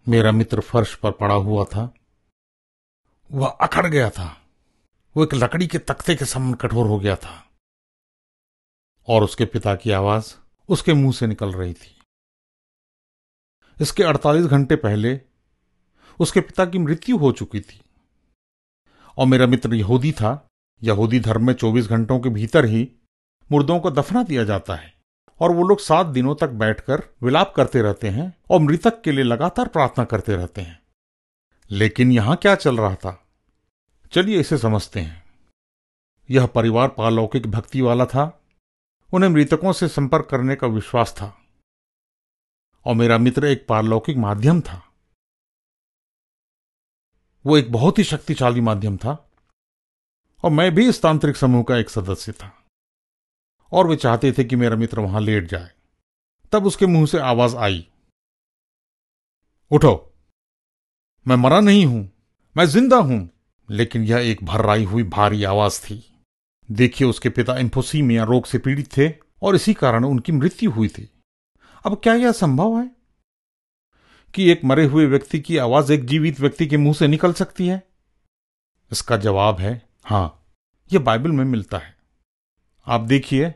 मेरा मित्र फर्श पर पड़ा हुआ था। वह अकड़ गया था। वो एक लकड़ी के तख्ते के समान कठोर हो गया था और उसके पिता की आवाज उसके मुंह से निकल रही थी। इसके 48 घंटे पहले उसके पिता की मृत्यु हो चुकी थी और मेरा मित्र यहूदी था। यहूदी धर्म में 24 घंटों के भीतर ही मुर्दों को दफना दिया जाता है और वो लोग 7 दिनों तक बैठकर विलाप करते रहते हैं और मृतक के लिए लगातार प्रार्थना करते रहते हैं। लेकिन यहां क्या चल रहा था, चलिए इसे समझते हैं। यह परिवार पारलौकिक भक्ति वाला था। उन्हें मृतकों से संपर्क करने का विश्वास था और मेरा मित्र एक पारलौकिक माध्यम था। वो एक बहुत ही शक्तिशाली माध्यम था और मैं भी इस तांत्रिक समूह का एक सदस्य था और वे चाहते थे कि मेरा मित्र वहां लेट जाए। तब उसके मुंह से आवाज आई, उठो, मैं मरा नहीं हूं, मैं जिंदा हूं। लेकिन यह एक भर्राई हुई भारी आवाज थी। देखिए, उसके पिता एम्फोसीमिया रोग से पीड़ित थे और इसी कारण उनकी मृत्यु हुई थी। अब क्या यह संभव है कि एक मरे हुए व्यक्ति की आवाज एक जीवित व्यक्ति के मुंह से निकल सकती है? इसका जवाब है हां, यह बाइबल में मिलता है। आप देखिए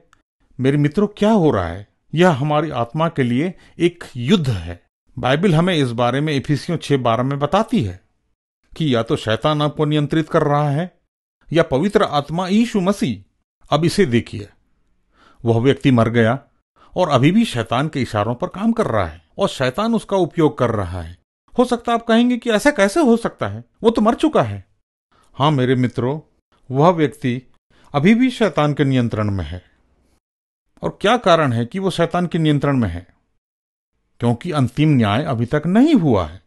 मेरे मित्रों, क्या हो रहा है। यह हमारी आत्मा के लिए एक युद्ध है। बाइबल हमें इस बारे में इफिसियों 6:12 में बताती है कि या तो शैतान आपको नियंत्रित कर रहा है या पवित्र आत्मा यीशु मसीह। अब इसे देखिए, वह व्यक्ति मर गया और अभी भी शैतान के इशारों पर काम कर रहा है और शैतान उसका उपयोग कर रहा है। हो सकता है आप कहेंगे कि ऐसा कैसे हो सकता है, वो तो मर चुका है। हां मेरे मित्रों, वह व्यक्ति अभी भी शैतान के नियंत्रण में है। और क्या कारण है कि वो शैतान के नियंत्रण में है? क्योंकि अंतिम न्याय अभी तक नहीं हुआ है।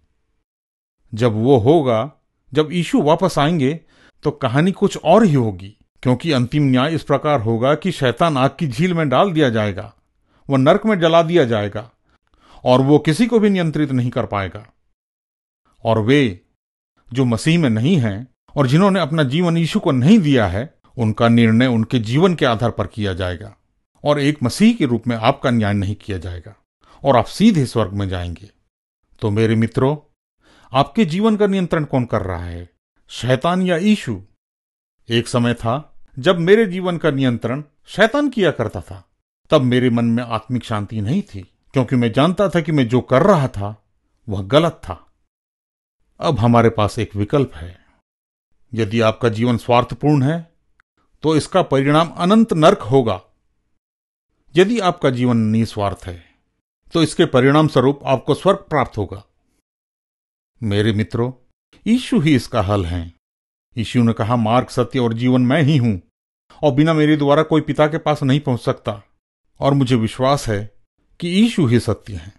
जब वो होगा, जब यीशु वापस आएंगे, तो कहानी कुछ और ही होगी। क्योंकि अंतिम न्याय इस प्रकार होगा कि शैतान आग की झील में डाल दिया जाएगा, वह नरक में जला दिया जाएगा और वो किसी को भी नियंत्रित नहीं कर पाएगा। और वे जो मसीह में नहीं हैं और जिन्होंने अपना जीवन यीशु को नहीं दिया है, उनका निर्णय उनके जीवन के आधार पर किया जाएगा और एक मसीह के रूप में आपका न्याय नहीं किया जाएगा और आप सीधे स्वर्ग में जाएंगे। तो मेरे मित्रों, आपके जीवन का नियंत्रण कौन कर रहा है, शैतान या यीशु? एक समय था जब मेरे जीवन का नियंत्रण शैतान किया करता था। तब मेरे मन में आत्मिक शांति नहीं थी, क्योंकि मैं जानता था कि मैं जो कर रहा था वह गलत था। अब हमारे पास एक विकल्प है। यदि आपका जीवन स्वार्थपूर्ण है तो इसका परिणाम अनंत नरक होगा। यदि आपका जीवन निस्वार्थ है तो इसके परिणाम स्वरूप आपको स्वर्ग प्राप्त होगा। मेरे मित्रों, यीशु ही इसका हल है। यीशु ने कहा, मार्ग, सत्य और जीवन मैं ही हूं और बिना मेरे द्वारा कोई पिता के पास नहीं पहुंच सकता। और मुझे विश्वास है कि यीशु ही सत्य है।